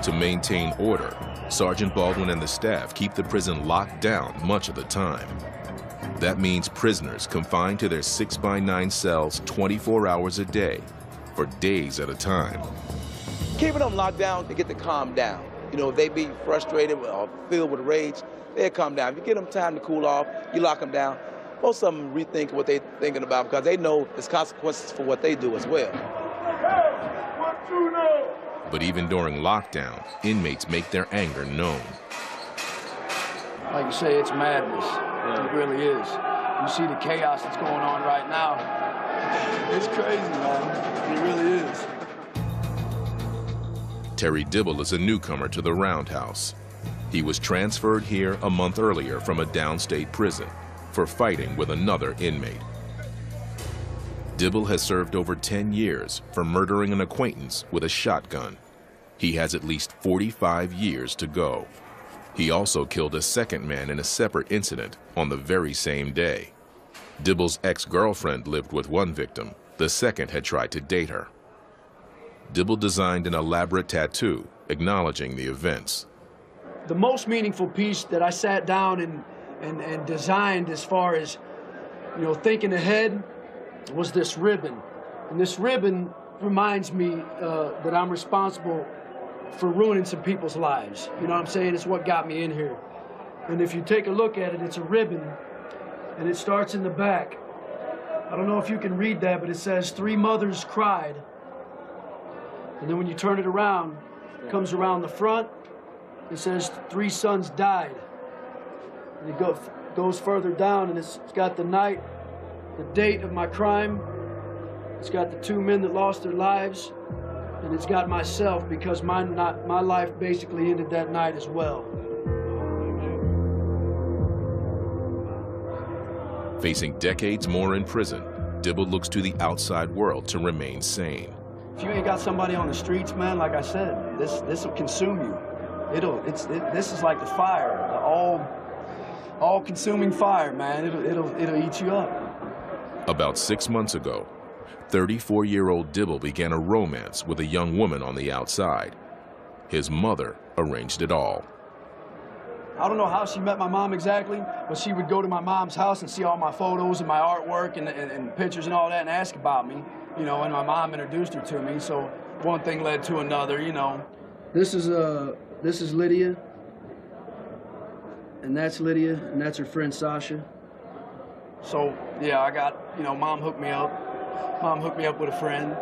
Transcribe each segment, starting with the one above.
To maintain order, Sergeant Baldwin and the staff keep the prison locked down much of the time. That means prisoners confined to their 6x9 cells 24 hours a day for days at a time. Keeping them locked down, they get to calm down. You know, if they be frustrated or filled with rage, they'll calm down. If you give them time to cool off, you lock them down, most of them rethink what they're thinking about because they know there's consequences for what they do as well. But even during lockdown, inmates make their anger known. Like you say, it's madness. It really is. You see the chaos that's going on right now. It's crazy, man. It really is. Terry Dibble is a newcomer to the Roundhouse. He was transferred here a month earlier from a downstate prison for fighting with another inmate. Dibble has served over 10 years for murdering an acquaintance with a shotgun. He has at least 45 years to go. He also killed a second man in a separate incident on the very same day. Dibble's ex-girlfriend lived with one victim. The second had tried to date her. Dibble designed an elaborate tattoo acknowledging the events. The most meaningful piece that I sat down and designed as far as, you know, thinking ahead was this ribbon. And this ribbon reminds me that I'm responsible for ruining some people's lives. You know what I'm saying? It's what got me in here. And if you take a look at it, it's a ribbon, and it starts in the back. I don't know if you can read that, but it says 3 mothers cried. And then when you turn it around, it comes around the front, it says 3 sons died. And it goes further down, and it's got the night, the date of my crime. It's got the 2 men that lost their lives, and it's got myself because my life basically ended that night as well. Facing decades more in prison, Dibble looks to the outside world to remain sane. If you ain't got somebody on the streets, man, like I said, this will consume you. This is like the fire, the all-consuming fire, man. It'll eat you up. About 6 months ago, 34-year-old Dibble began a romance with a young woman on the outside. His mother arranged it all. I don't know how she met my mom exactly, but she would go to my mom's house and see all my photos and my artwork and pictures and all that and ask about me, you know, and my mom introduced her to me, so one thing led to another, you know. This is Lydia, and that's Lydia, and that's her friend Sasha. So, yeah, I got, you know, Mom hooked me up. Mom hooked me up with a friend,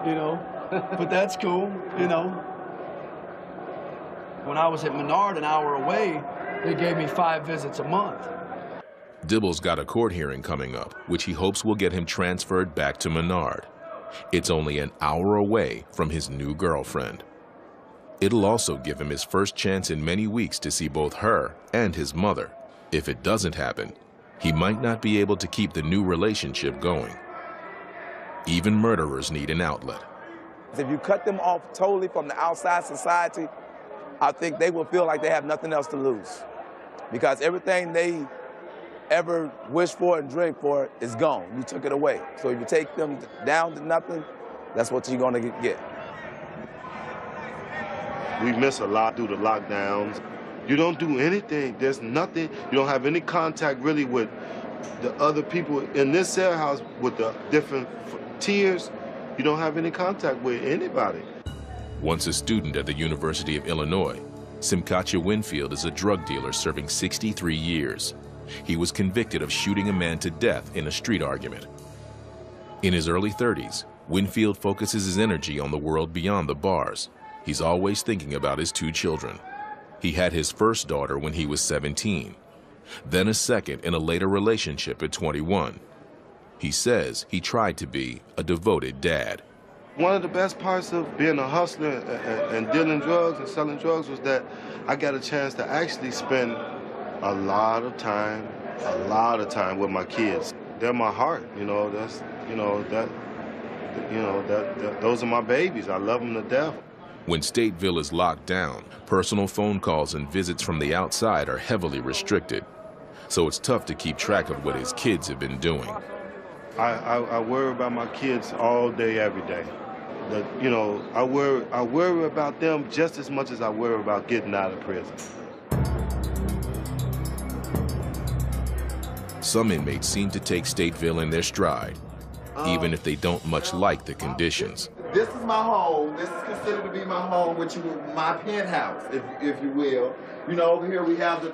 you know, but that's cool, you know. When I was at Menard, an hour away, they gave me 5 visits a month. Dibble's got a court hearing coming up, which he hopes will get him transferred back to Menard. It's only an hour away from his new girlfriend. It'll also give him his first chance in many weeks to see both her and his mother. If it doesn't happen, he might not be able to keep the new relationship going. Even murderers need an outlet. If you cut them off totally from the outside society, I think they will feel like they have nothing else to lose. Because everything they ever wished for and dreamed for is gone. You took it away. So if you take them down to nothing, that's what you're going to get. We miss a lot due to lockdowns. You don't do anything. There's nothing. You don't have any contact really with the other people in this cell house with the different tiers. You don't have any contact with anybody. Once a student at the University of Illinois, Simkacha Winfield is a drug dealer serving 63 years. He was convicted of shooting a man to death in a street argument. In his early 30s, Winfield focuses his energy on the world beyond the bars. He's always thinking about his 2 children. He had his first daughter when he was 17, then a second in a later relationship at 21. He says he tried to be a devoted dad. One of the best parts of being a hustler and dealing drugs and selling drugs was that I got a chance to actually spend a lot of time with my kids. They're my heart, you know. Those are my babies. I love them to death. When Stateville is locked down, personal phone calls and visits from the outside are heavily restricted. So it's tough to keep track of what his kids have been doing. I worry about my kids all day, every day. You know, I worry about them just as much as I worry about getting out of prison. Some inmates seem to take Stateville in their stride, even if they don't much like the conditions. This is my home. This is considered to be my home, my penthouse, if you will. You know, over here we have the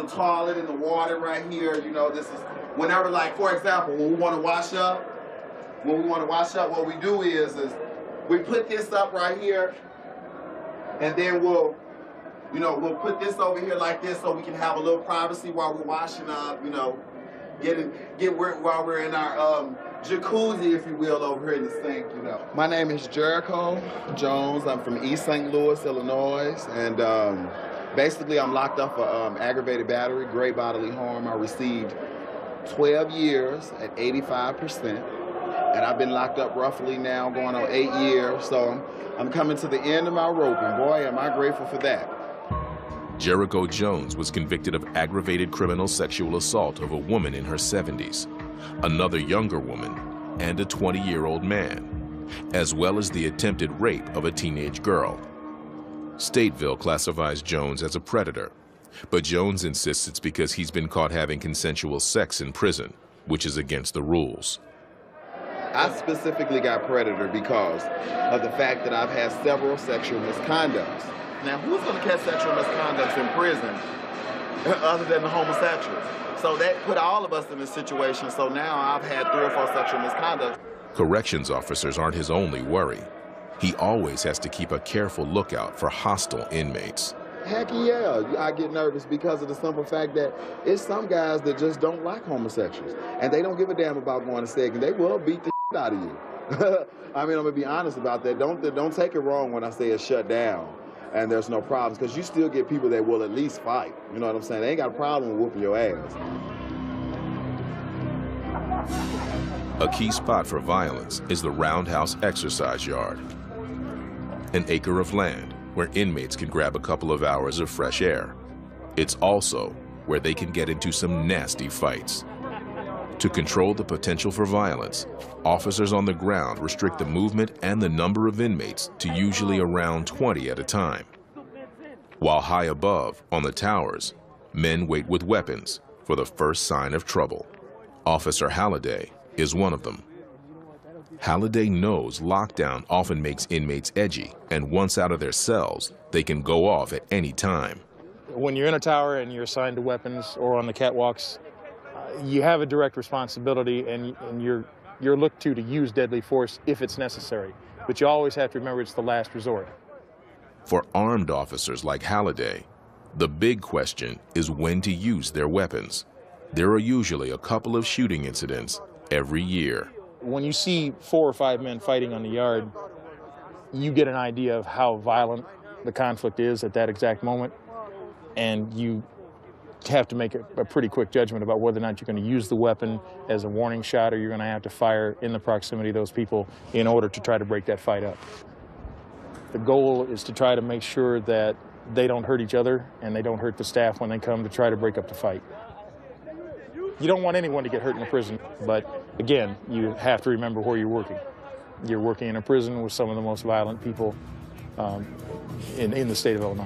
toilet and the water right here. You know, this is whenever, like, for example, when we want to wash up, what we do is we put this up right here, and then we'll put this over here like this so we can have a little privacy while we're washing up, you know, while we're in our jacuzzi, if you will, over here in the sink, you know. My name is Jericho Jones. I'm from East St. Louis, Illinois, and basically I'm locked up for aggravated battery, great bodily harm. I received 12 years at 85%, and I've been locked up roughly now going on 8 years, so I'm coming to the end of my rope, and boy, am I grateful for that. Jericho Jones was convicted of aggravated criminal sexual assault of a woman in her 70s, another younger woman, and a 20-year-old man, as well as the attempted rape of a teenage girl. Stateville classifies Jones as a predator, but Jones insists it's because he's been caught having consensual sex in prison, which is against the rules. I specifically got predator because of the fact that I've had several sexual misconducts. Now, who's going to catch sexual misconducts in prison other than the homosexuals? So that put all of us in this situation. So now I've had 3 or 4 sexual misconducts. Corrections officers aren't his only worry. He always has to keep a careful lookout for hostile inmates. Heck yeah, I get nervous because of the simple fact that it's some guys that just don't like homosexuals. And they don't give a damn about going to sex, and they will beat the shit out of you. I mean, I'm going to be honest about that. Don't take it wrong when I say it's shut down and there's no problems, because you still get people that will at least fight. You know what I'm saying? They ain't got a problem with whooping your ass. A key spot for violence is the Roundhouse Exercise Yard, an acre of land where inmates can grab a couple of hours of fresh air. It's also where they can get into some nasty fights. To control the potential for violence, officers on the ground restrict the movement and the number of inmates to usually around 20 at a time. While high above, on the towers, men wait with weapons for the first sign of trouble. Officer Halliday is one of them. Halliday knows lockdown often makes inmates edgy, and once out of their cells, they can go off at any time. When you're in a tower and you're assigned to weapons or on the catwalks, you have a direct responsibility, and you're looked to use deadly force if it's necessary. But you always have to remember it's the last resort. For armed officers like Halliday, the big question is when to use their weapons. There are usually a couple of shooting incidents every year. When you see 4 or 5 men fighting on the yard, you get an idea of how violent the conflict is at that exact moment, and you have to make a pretty quick judgment about whether or not you're going to use the weapon as a warning shot, or you're going to have to fire in the proximity of those people in order to try to break that fight up. The goal is to try to make sure that they don't hurt each other and they don't hurt the staff when they come to try to break up the fight. You don't want anyone to get hurt in a prison, but again, you have to remember where you're working. You're working in a prison with some of the most violent people in the state of Illinois.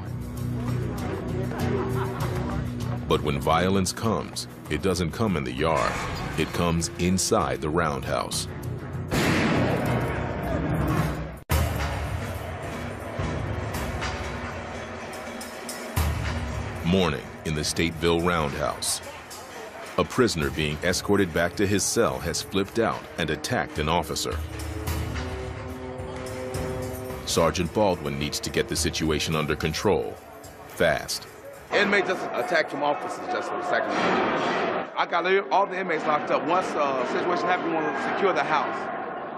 But when violence comes, it doesn't come in the yard. It comes inside the roundhouse. Morning in the Stateville Roundhouse. A prisoner being escorted back to his cell has flipped out and attacked an officer. Sergeant Baldwin needs to get the situation under control, fast. Inmate just attacked some officers just a second ago. I got all the inmates locked up. Once the situation happened, we want to secure the house.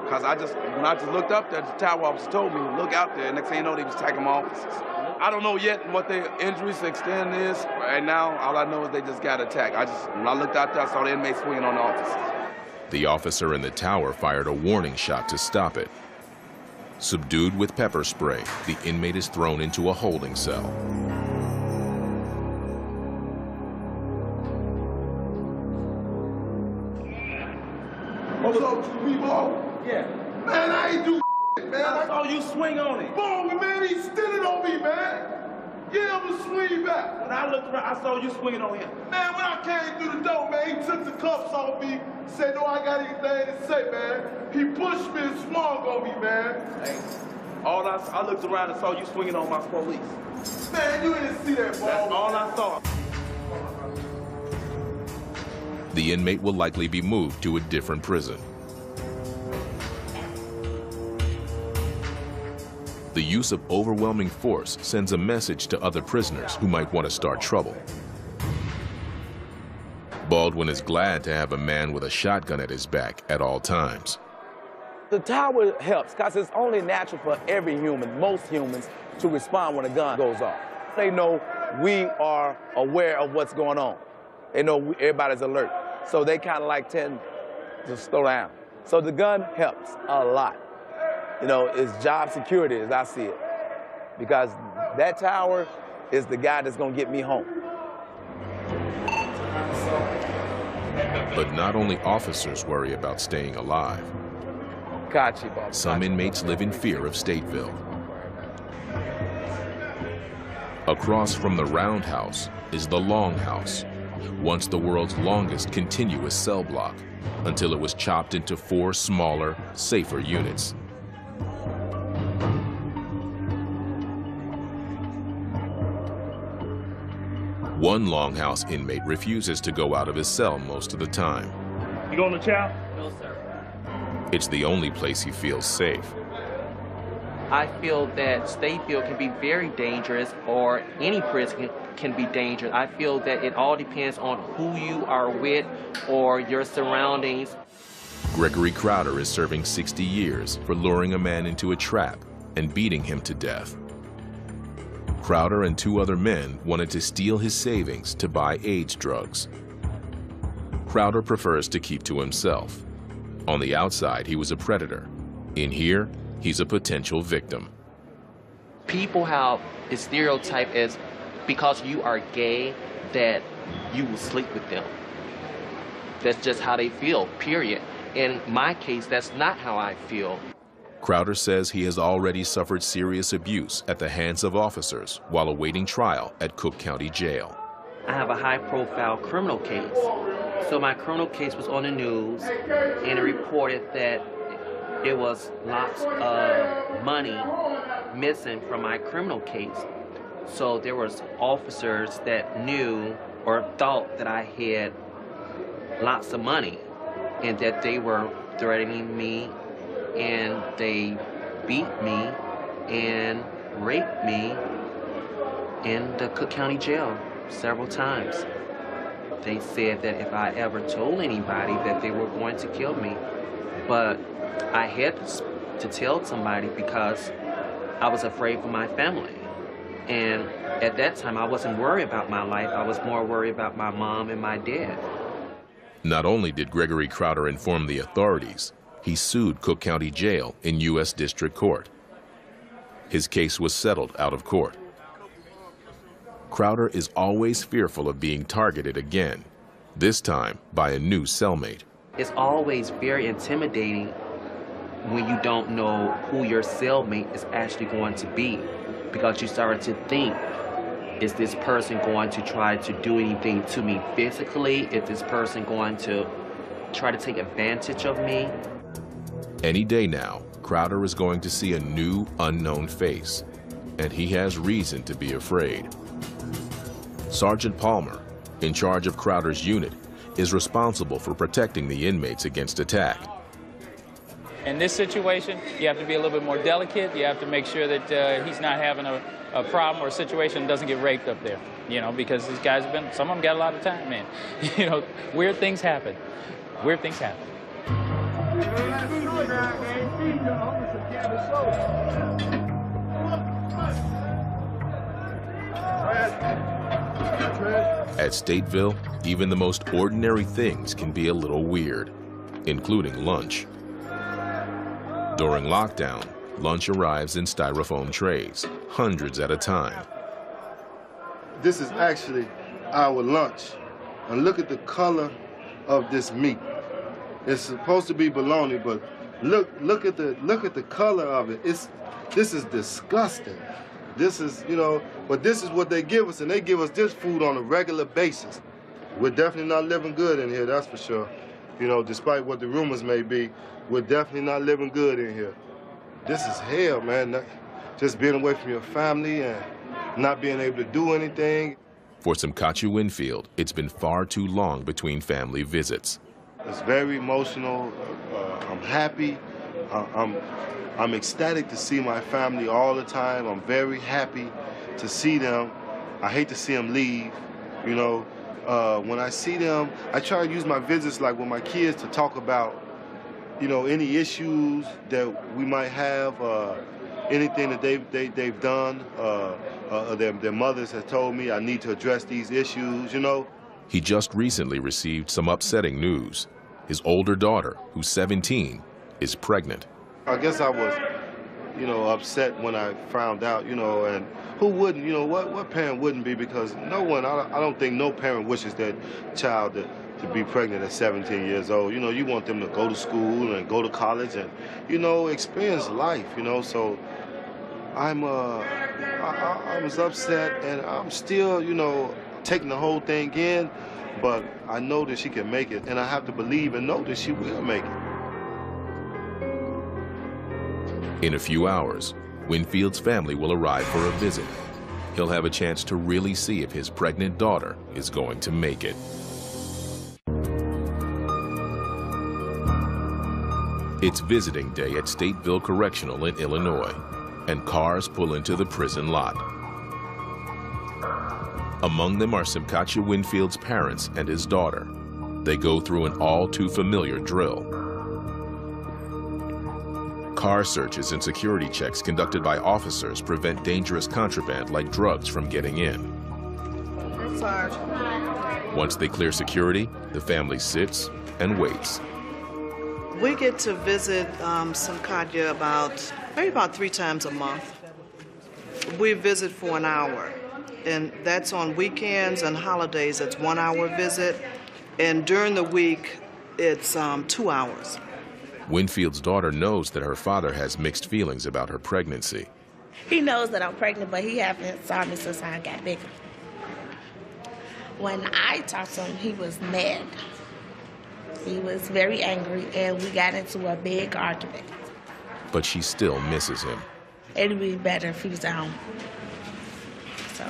Because when I just looked up there, the tower officer told me, look out there. Next thing you know, they was attacking my officers. I don't know yet what their injuries extent is. Right now, all I know is they just got attacked. When I looked out there, I saw the inmates swinging on the officers. The officer in the tower fired a warning shot to stop it. Subdued with pepper spray, the inmate is thrown into a holding cell. What's up, people? Yeah. Man, I ain't do shit, man. I saw you swing on it. Boom, man, he's standing on me, man. Yeah, I'm gonna swing back. When I looked around, I saw you swinging on him. Man, when I came through the door, man, he took the cuffs off me, said, no, I got anything to say, man. He pushed me and swung on me, man. Hey, I looked around and saw you swinging on my police. Man, you didn't see that, ball. That's all I saw. The inmate will likely be moved to a different prison. The use of overwhelming force sends a message to other prisoners who might want to start trouble. Baldwin is glad to have a man with a shotgun at his back at all times. The tower helps because it's only natural for every human, most humans, to respond when a gun goes off. They know we are aware of what's going on. They know everybody's alert. So they kind of like tend to slow down. So the gun helps a lot. You know, it's job security as I see it. Because that tower is the guy that's gonna get me home. But not only officers worry about staying alive. Some inmates live in fear of Stateville. Across from the Roundhouse is the Longhouse, once the world's longest continuous cell block, until it was chopped into 4 smaller, safer units. One Longhouse inmate refuses to go out of his cell most of the time. You going to chow? No, sir. It's the only place he feels safe. I feel that Stateville can be very dangerous, or any prison can be dangerous. I feel that it all depends on who you are with or your surroundings. Gregory Crowder is serving 60 years for luring a man into a trap and beating him to death. Crowder and 2 other men wanted to steal his savings to buy AIDS drugs. Crowder prefers to keep to himself. On the outside, he was a predator. In here, he's a potential victim. People have a stereotype as because you are gay that you will sleep with them. That's just how they feel, period. In my case, that's not how I feel. Crowder says he has already suffered serious abuse at the hands of officers while awaiting trial at Cook County Jail. I have a high-profile criminal case. So my criminal case was on the news, and it reported that it was lots of money missing from my criminal case. So there was officers that knew or thought that I had lots of money and that they were threatening me, and they beat me and raped me in the Cook County Jail several times. They said that if I ever told anybody that they were going to kill me, but I had to tell somebody because I was afraid for my family. And at that time, I wasn't worried about my life. I was more worried about my mom and my dad. Not only did Gregory Crowder inform the authorities, he sued Cook County Jail in U.S. District Court. His case was settled out of court. Crowder is always fearful of being targeted again, this time by a new cellmate. It's always very intimidating when you don't know who your cellmate is actually going to be, because you start to think, is this person going to try to do anything to me physically? Is this person going to try to take advantage of me? Any day now, Crowder is going to see a new, unknown face, and he has reason to be afraid. Sergeant Palmer, in charge of Crowder's unit, is responsible for protecting the inmates against attack. In this situation, you have to be a little bit more delicate. You have to make sure that he's not having a problem or a situation doesn't get raped up there, you know, because these guys have been, some of them got a lot of time, man. You know, weird things happen. Weird things happen. At Stateville, even the most ordinary things can be a little weird, including lunch. During lockdown, lunch arrives in styrofoam trays, hundreds at a time. This is actually our lunch. And look at the color of this meat. It's supposed to be bologna, but Look at the color of it. This is disgusting. This is, you know, but this is what they give us, and they give us this food on a regular basis. We're definitely not living good in here, that's for sure. You know, despite what the rumors may be, we're definitely not living good in here. This is hell, man. Just being away from your family and not being able to do anything. For Simkachu Winfield, it's been far too long between family visits. It's very emotional. I'm happy. I'm ecstatic to see my family all the time. I'm very happy to see them. I hate to see them leave. You know, when I see them, I try to use my visits like with my kids to talk about, you know, any issues that we might have, anything that they've done. Their mothers have told me I need to address these issues, you know. He just recently received some upsetting news. His older daughter, who's 17, is pregnant. I guess I was, you know, upset when I found out, you know, and who wouldn't, you know, what parent wouldn't be? Because no one, I don't think no parent wishes their child to be pregnant at 17 years old. You know, you want them to go to school and go to college and, you know, experience life, you know, so I was upset, and I'm still, you know, taking the whole thing in, but I know that she can make it, and I have to believe and know that she will make it. In a few hours, Winfield's family will arrive for a visit. He'll have a chance to really see if his pregnant daughter is going to make it. It's visiting day at Stateville Correctional in Illinois, and cars pull into the prison lot. Among them are Simkachu Winfield's parents and his daughter. They go through an all-too-familiar drill. Car searches and security checks conducted by officers prevent dangerous contraband like drugs from getting in. Once they clear security, the family sits and waits. We get to visit Simkachu maybe about 3 times a month. We visit for an hour, and that's on weekends and holidays. It's 1 hour visit, and during the week, it's 2 hours. Winfield's daughter knows that her father has mixed feelings about her pregnancy. He knows that I'm pregnant, but he hasn't saw me since I got bigger. When I talked to him, he was mad. He was very angry, and we got into a big argument. But she still misses him. It'd be better if he was at home. So.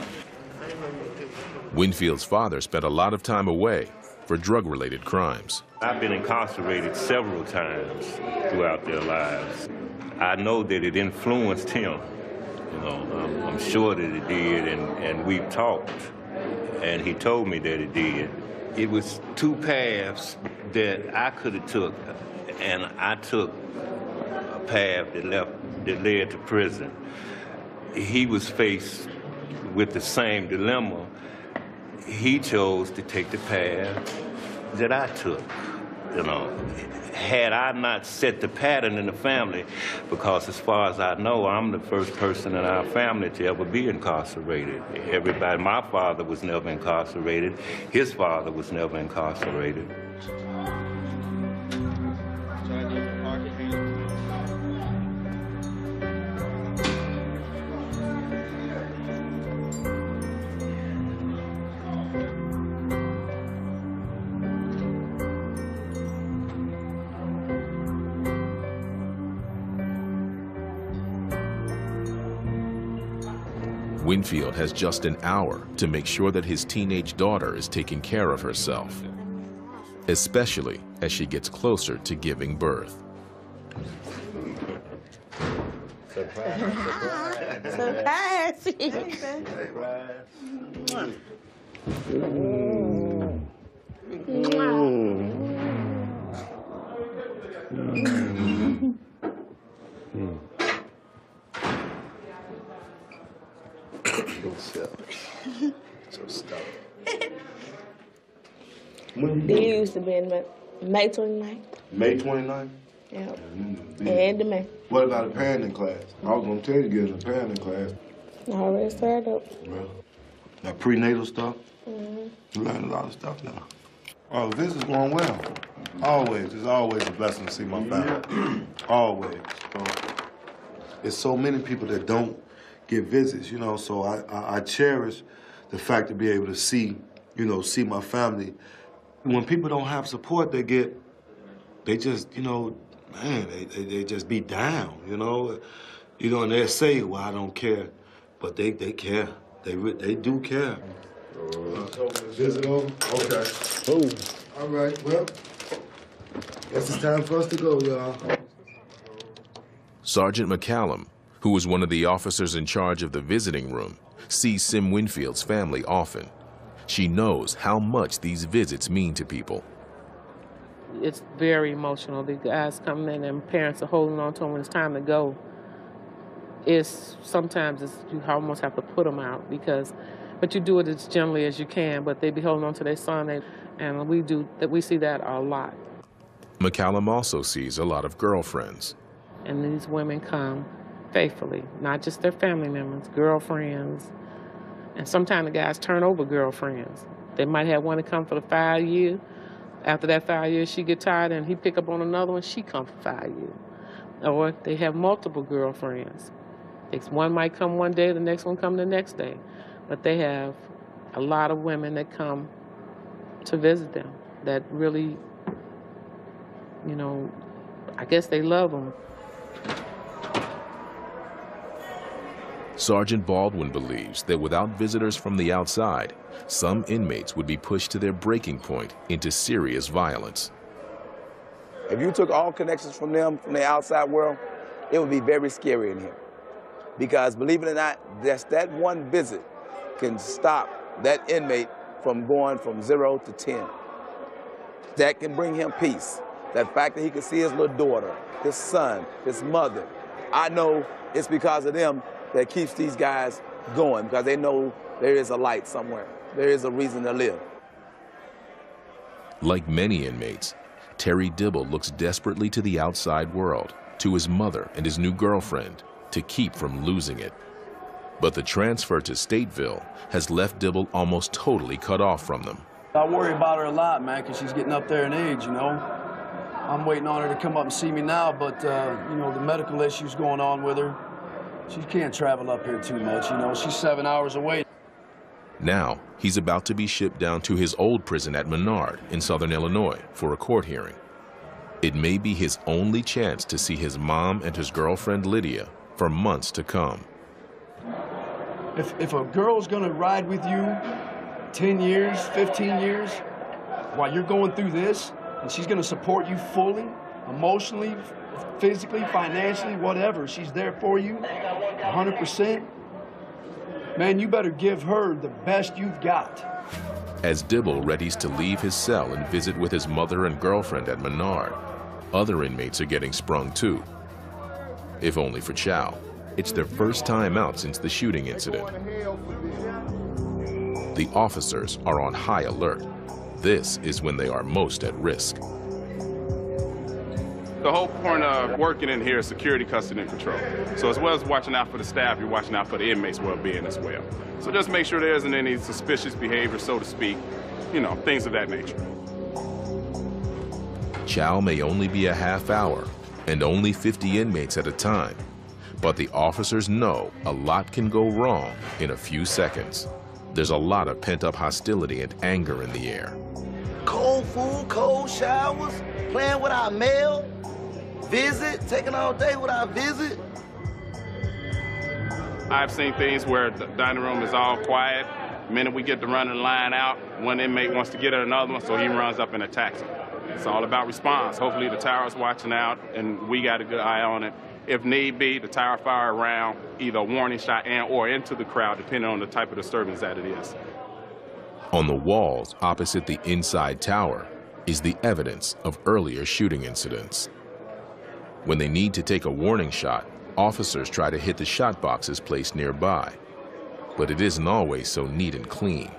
Winfield's father spent a lot of time away for drug-related crimes. I've been incarcerated several times throughout their lives. I know that it influenced him. You know, I'm sure that it did, and we've talked, and he told me that it did. It was 2 paths that I could have took, and I took a path that led to prison. He was faced with the same dilemma. He chose to take the path that I took. You know, had I not set the pattern in the family, because as far as I know, I'm the first person in our family to ever be incarcerated. Everybody, my father was never incarcerated. His father was never incarcerated. Winfield has just an hour to make sure that his teenage daughter is taking care of herself, especially as she gets closer to giving birth. Surprise! So stuck. They used to be in May 29th. May 29th? Yeah. And the May. What about a parenting class? I was going to tell you to get in a parenting class. I already started up. Well, that prenatal stuff? Mm-hmm. You learn a lot of stuff now. Oh, this is going well. Always. It's always a blessing to see my family. Always. There's so many people that don't get visits, you know, so I cherish the fact to be able to see, you know, see my family. When people don't have support, they just, you know, man, they just be down, you know. You know, and they say, well, I don't care, but they care. They do care. Visit over? Okay. Oh. All right, well, guess it's time for us to go, y'all. Sergeant McCallum, who was one of the officers in charge of the visiting room, sees Sim Winfield's family often. She knows how much these visits mean to people. It's very emotional. The guys coming in and parents are holding on to them when it's time to go. Sometimes you almost have to put them out but you do it as gently as you can, but they be holding on to their son, and we see that a lot. McCallum also sees a lot of girlfriends. And these women come faithfully, not just their family members, girlfriends. And sometimes the guys turn over girlfriends. They might have one to come for the 5 years. After that 5 years, she get tired and he pick up on another one, she come for 5 years. Or they have multiple girlfriends. One might come one day, the next one come the next day. But they have a lot of women that come to visit them that really, you know, I guess they love them. Sergeant Baldwin believes that without visitors from the outside, some inmates would be pushed to their breaking point into serious violence. If you took all connections from them, from the outside world, it would be very scary in here. Because believe it or not, just that one visit can stop that inmate from going from 0 to 10. That can bring him peace. That fact that he can see his little daughter, his son, his mother. I know it's because of them that keeps these guys going, because they know there is a light somewhere. There is a reason to live. Like many inmates, Terry Dibble looks desperately to the outside world, to his mother and his new girlfriend, to keep from losing it. But the transfer to Stateville has left Dibble almost totally cut off from them. I worry about her a lot, man, because she's getting up there in age, you know. I'm waiting on her to come up and see me now, but, you know, the medical issues going on with her, she can't travel up here too much, you know. She's 7 hours away. Now, he's about to be shipped down to his old prison at Menard in southern Illinois for a court hearing. It may be his only chance to see his mom and his girlfriend Lydia for months to come. If a girl's gonna ride with you 10 years, 15 years, while you're going through this, and she's gonna support you fully, emotionally, physically, financially, whatever, she's there for you, 100%, man, you better give her the best you've got. As Dibble readies to leave his cell and visit with his mother and girlfriend at Menard, other inmates are getting sprung too. If only for Chow. It's their first time out since the shooting incident. The officers are on high alert. This is when they are most at risk. The whole point of working in here is security, custody, and control. So as well as watching out for the staff, you're watching out for the inmates' well-being as well. So just make sure there isn't any suspicious behavior, so to speak, you know, things of that nature. Chow may only be a half hour and only 50 inmates at a time, but the officers know a lot can go wrong in a few seconds. There's a lot of pent-up hostility and anger in the air. Cold food, cold showers, playing with our mail, visit, taking all day with our visit. I've seen things where the dining room is all quiet. The minute we get the running line out, one inmate wants to get at another one, so he runs up and attacks him. It's all about response. Hopefully the tower's watching out, and we got a good eye on it. If need be, the tower fire around, either a warning shot and or into the crowd, depending on the type of disturbance that it is. On the walls opposite the inside tower is the evidence of earlier shooting incidents. When they need to take a warning shot, officers try to hit the shot boxes placed nearby, but it isn't always so neat and clean.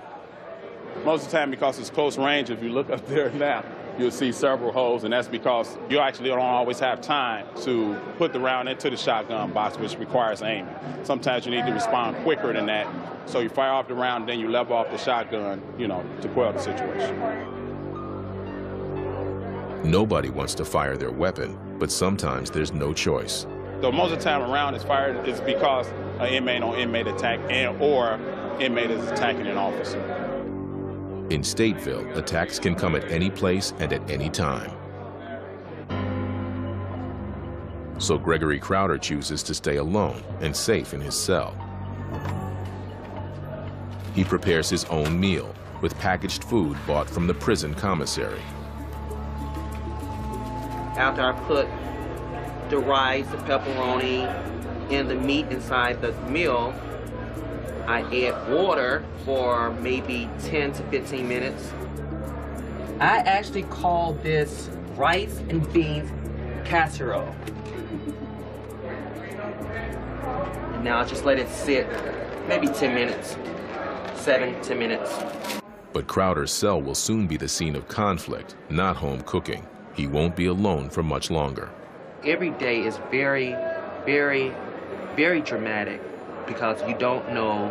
Most of the time, because it's close range, if you look up there now, you'll see several holes, and that's because you actually don't always have time to put the round into the shotgun box, which requires aiming. Sometimes you need to respond quicker than that, so you fire off the round, then you level off the shotgun, you know, to quell the situation. Nobody wants to fire their weapon, but sometimes there's no choice. So most of the time around is fired is because an inmate on inmate attack or inmate is attacking an officer. In Stateville, attacks can come at any place and at any time. So Gregory Crowder chooses to stay alone and safe in his cell. He prepares his own meal with packaged food bought from the prison commissary. After I put the rice, the pepperoni, and the meat inside the meal, I add water for maybe 10 to 15 minutes. I actually call this rice and beans casserole. And now I just let it sit maybe 10 minutes, 7-10 minutes. But Crowder's cell will soon be the scene of conflict, not home cooking. He won't be alone for much longer. Every day is very, very, very dramatic because you don't know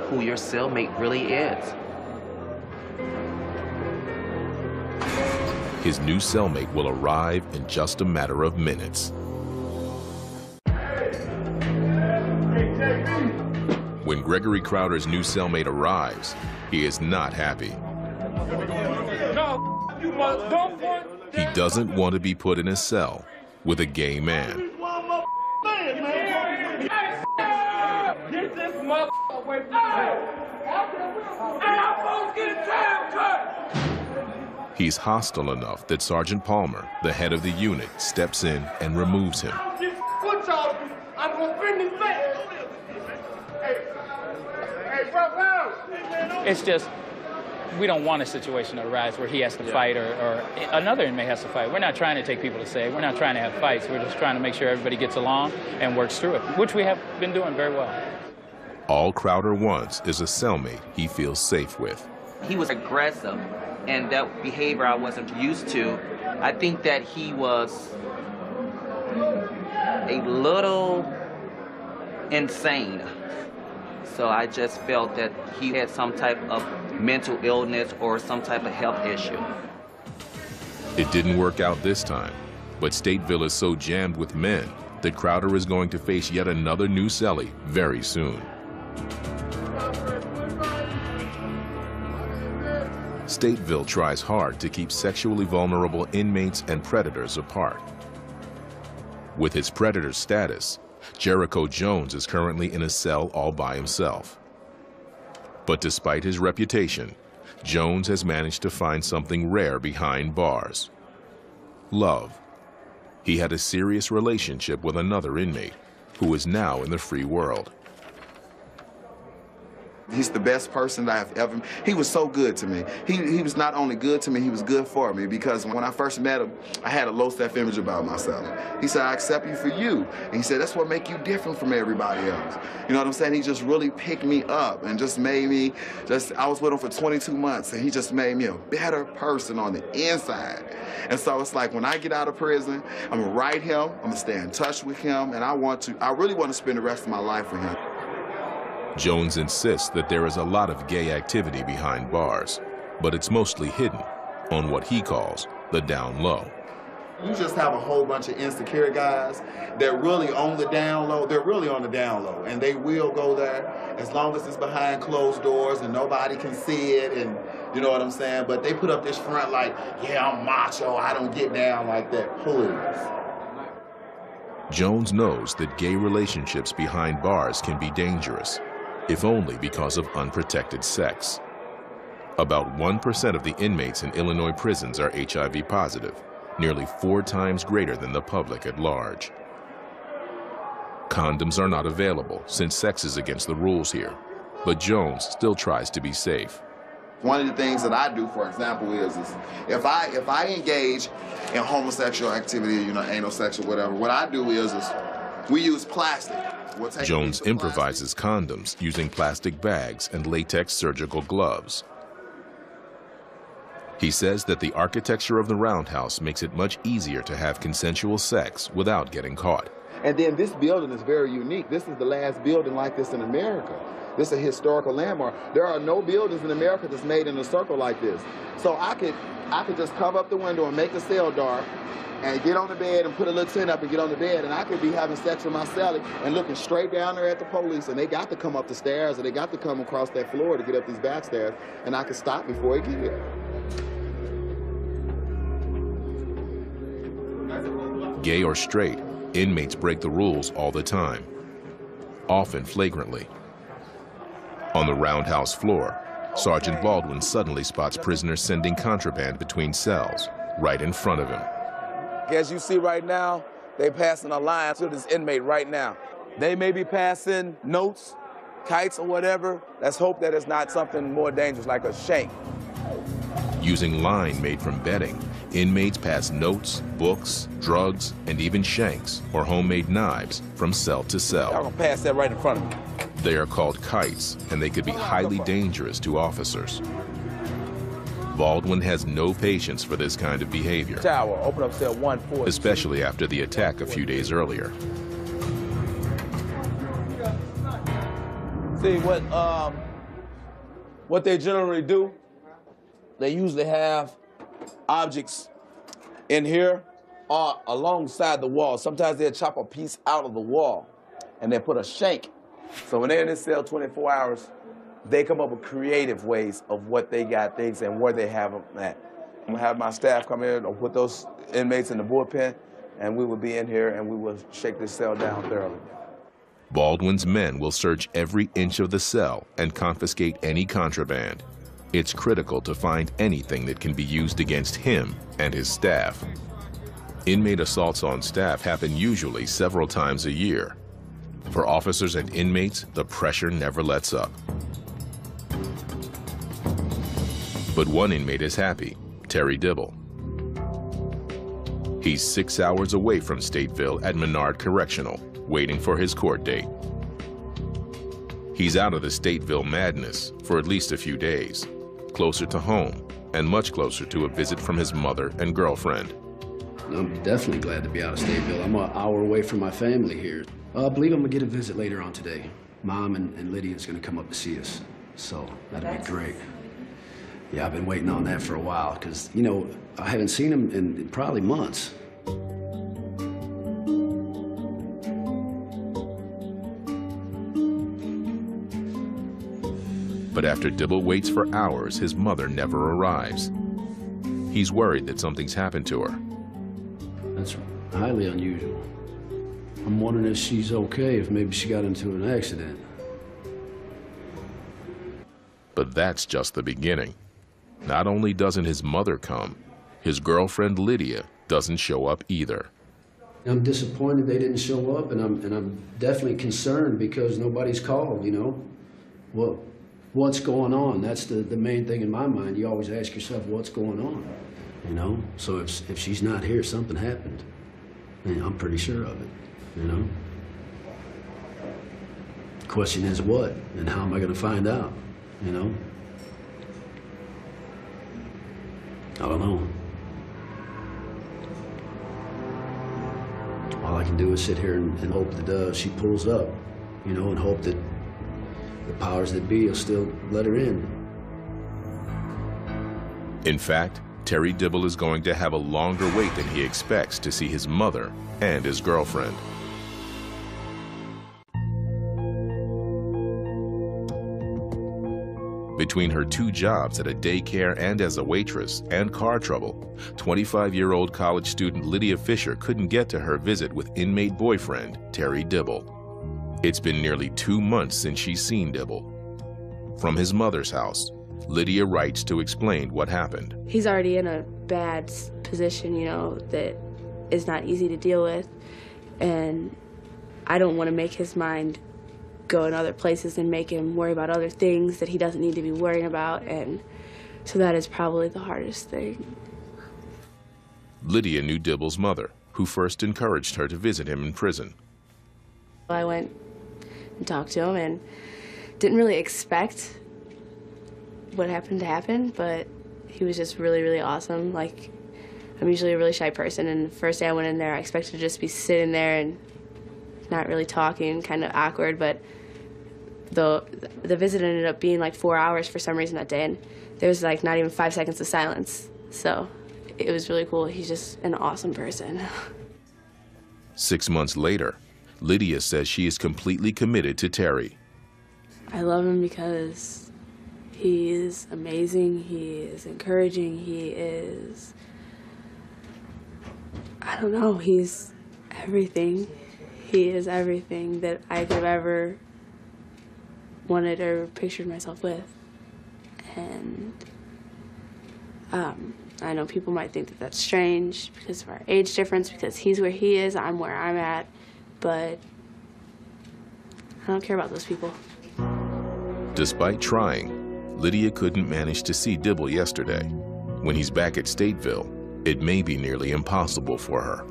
who your cellmate really is. His new cellmate will arrive in just a matter of minutes. When Gregory Crowder's new cellmate arrives, he is not happy. He doesn't want to be put in a cell with a gay man. He's hostile enough that Sergeant Palmer, the head of the unit, steps in and removes him. It's just, we don't want a situation to arise where he has to fight or another inmate has to fight. We're not trying to take people to say, we're not trying to have fights. We're just trying to make sure everybody gets along and works through it, which we have been doing very well. All Crowder wants is a cellmate he feels safe with. He was aggressive, and that behavior I wasn't used to. I think that he was a little insane. So I just felt that he had some type of mental illness or some type of health issue. It didn't work out this time, but Stateville is so jammed with men that Crowder is going to face yet another new cellie very soon. Stateville tries hard to keep sexually vulnerable inmates and predators apart. With his predator status, Jericho Jones is currently in a cell all by himself. But despite his reputation, Jones has managed to find something rare behind bars: love. He had a serious relationship with another inmate who is now in the free world. He's the best person that I've ever, he was so good to me. He was not only good to me, he was good for me, because when I first met him, I had a low self-image about myself. He said, I accept you for you. And he said, that's what makes you different from everybody else. You know what I'm saying? He just really picked me up and just made me, I was with him for 22 months, and he just made me a better person on the inside. And so it's like, when I get out of prison, I'm gonna write him, I'm gonna stay in touch with him, and I really want to spend the rest of my life with him. Jones insists that there is a lot of gay activity behind bars, but it's mostly hidden on what he calls the down low. You just have a whole bunch of insecure guys that really on the down low. They're really on the down low, and they will go there as long as it's behind closed doors and nobody can see it, and you know what I'm saying? But they put up this front like, yeah, I'm macho, I don't get down like that. Please. Jones knows that gay relationships behind bars can be dangerous, if only because of unprotected sex. About 1% of the inmates in Illinois prisons are HIV positive, nearly 4 times greater than the public at large. Condoms are not available since sex is against the rules here, but Jones still tries to be safe. One of the things that I do, for example, is if I engage in homosexual activity, you know, anal sex or whatever, what I do is we use plastic. Jones improvises condoms using plastic bags and latex surgical gloves. He says that the architecture of the roundhouse makes it much easier to have consensual sex without getting caught. And then this building is very unique. This is the last building like this in America. This is a historical landmark. There are no buildings in America that's made in a circle like this. So I could just cover up the window and make the cell dark and get on the bed and put a little tent up and get on the bed, and I could be having sex with my cellie and looking straight down there at the police, and they got to come up the stairs, or they got to come across that floor to get up these back stairs, and I could stop before it get here. Gay or straight, inmates break the rules all the time, often flagrantly. On the roundhouse floor, Sergeant Baldwin suddenly spots prisoners sending contraband between cells, right in front of him. As you see right now, they passing a line to this inmate right now. They may be passing notes, kites or whatever. Let's hope that it's not something more dangerous like a shank. Using line made from bedding, inmates pass notes, books, drugs, and even shanks or homemade knives from cell to cell. Y'all gonna pass that right in front of me. They are called kites, and they could be highly dangerous to officers. Baldwin has no patience for this kind of behavior, Tower, open up cell 140. especially after the attack a few days earlier. See, what they generally do, they usually have objects in here or alongside the wall. Sometimes they'll chop a piece out of the wall and they put a shank. So when they're in this cell 24 hours, they come up with creative ways of what they got things and where they have them at. I'm gonna have my staff come in or put those inmates in the bullpen, and we will be in here and we will shake this cell down thoroughly. Baldwin's men will search every inch of the cell and confiscate any contraband. It's critical to find anything that can be used against him and his staff. Inmate assaults on staff happen usually several times a year. For officers and inmates, the pressure never lets up. But one inmate is happy, Terry Dibble. He's 6 hours away from Stateville at Menard Correctional, waiting for his court date. He's out of the Stateville madness for at least a few days, closer to home and much closer to a visit from his mother and girlfriend. I'm definitely glad to be out of Stateville. I'm an hour away from my family here. I believe I'm gonna get a visit later on today. Mom and Lydia's gonna come up to see us, so that'll be great. Yeah, I've been waiting on that for a while, because, you know, I haven't seen him in probably months. But after Dibble waits for hours, his mother never arrives. He's worried that something's happened to her. That's highly unusual. I'm wondering if she's okay, if maybe she got into an accident. But that's just the beginning. Not only doesn't his mother come, his girlfriend Lydia doesn't show up either. I'm disappointed they didn't show up, and I'm definitely concerned because nobody's called, you know. Well, what's going on? That's the main thing in my mind. You always ask yourself, what's going on? You know? So if she's not here, something happened. And I'm pretty sure of it, you know? The question is what, and how am I gonna find out, you know? I don't know. All I can do is sit here and hope that she pulls up, you know, and hope that the powers that be will still let her in. In fact, Terry Dibble is going to have a longer wait than he expects to see his mother and his girlfriend. Between her 2 jobs at a daycare and as a waitress and car trouble, 25-year-old college student Lydia Fisher couldn't get to her visit with inmate boyfriend Terry Dibble. It's been nearly 2 months since she's seen Dibble. From his mother's house, Lydia writes to explain what happened. He's already in a bad position, you know, that is not easy to deal with, and I don't want to make his mind go in other places and make him worry about other things that he doesn't need to be worrying about, and so that is probably the hardest thing. Lydia knew Dibble's mother, who first encouraged her to visit him in prison. I went and talked to him and didn't really expect what happened to happen, but he was just really, really awesome. Like, I'm usually a really shy person, and the first day I went in there, I expected to just be sitting there and not really talking, kind of awkward, but the visit ended up being like 4 hours for some reason that day, and there was like not even 5 seconds of silence. So it was really cool. He's just an awesome person. 6 months later, Lydia says she is completely committed to Terry. I love him because he is amazing, he is encouraging, he is, I don't know, he's everything. He is everything that I could have ever wanted or pictured myself with. And I know people might think that that's strange because of our age difference, because he's where he is, I'm where I'm at, but I don't care about those people. Despite trying, Lydia couldn't manage to see Dibble yesterday. When he's back at Stateville, it may be nearly impossible for her.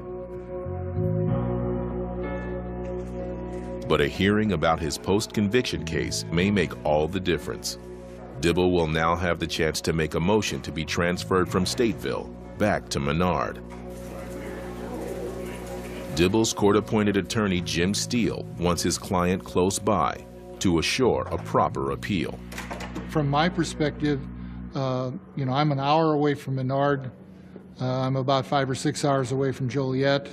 But a hearing about his post-conviction case may make all the difference. Dibble will now have the chance to make a motion to be transferred from Stateville back to Menard. Dibble's court-appointed attorney Jim Steele wants his client close by to assure a proper appeal. From my perspective, I'm an hour away from Menard. I'm about 5 or 6 hours away from Joliet.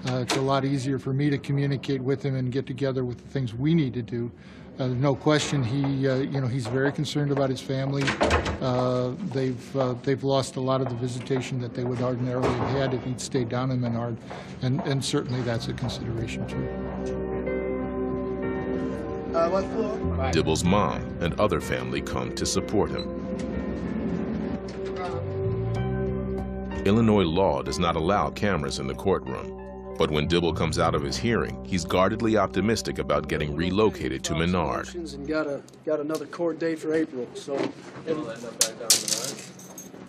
It's a lot easier for me to communicate with him and get together with the things we need to do. No question, he's very concerned about his family. They've lost a lot of the visitation that they would ordinarily have had if he'd stayed down in Menard, and certainly that's a consideration too. Dibble's mom and other family come to support him. Illinois law does not allow cameras in the courtroom, but when Dibble comes out of his hearing, he's guardedly optimistic about getting relocated to Menard. And got another court date for April, so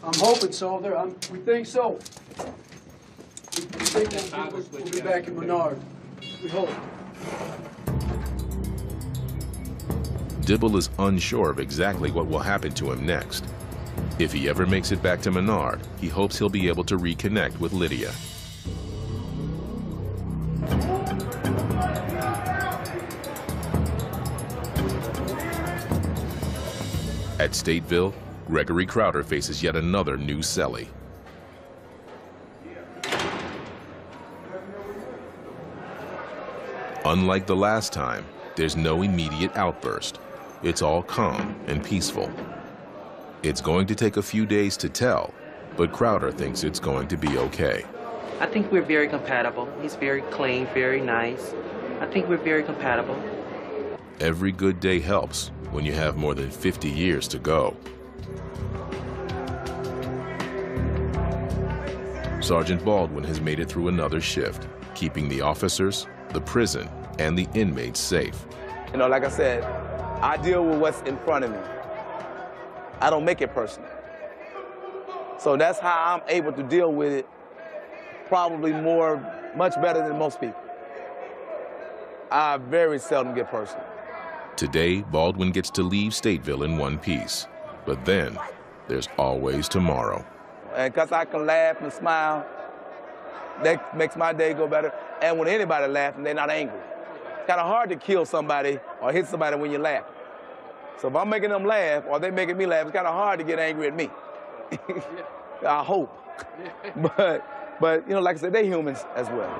I'm hoping so. We think so. We think we'll be back in Menard. We hope. Dibble is unsure of exactly what will happen to him next. If he ever makes it back to Menard, he hopes he'll be able to reconnect with Lydia. At Stateville, Gregory Crowder faces yet another new cellie. Unlike the last time, there's no immediate outburst. It's all calm and peaceful. It's going to take a few days to tell, but Crowder thinks it's going to be okay. I think we're very compatible. He's very clean, very nice. I think we're very compatible. Every good day helps when you have more than 50 years to go. Sergeant Baldwin has made it through another shift, keeping the officers, the prison, and the inmates safe. You know, like I said, I deal with what's in front of me. I don't make it personal. So that's how I'm able to deal with it, probably much better than most people. I very seldom get personal. Today, Baldwin gets to leave Stateville in one piece, but then there's always tomorrow. And because I can laugh and smile, that makes my day go better. And when anybody laughs and they're not angry. It's kind of hard to kill somebody or hit somebody when you laugh. So if I'm making them laugh or they're making me laugh, it's kind of hard to get angry at me. I hope. But like I said, they're humans as well.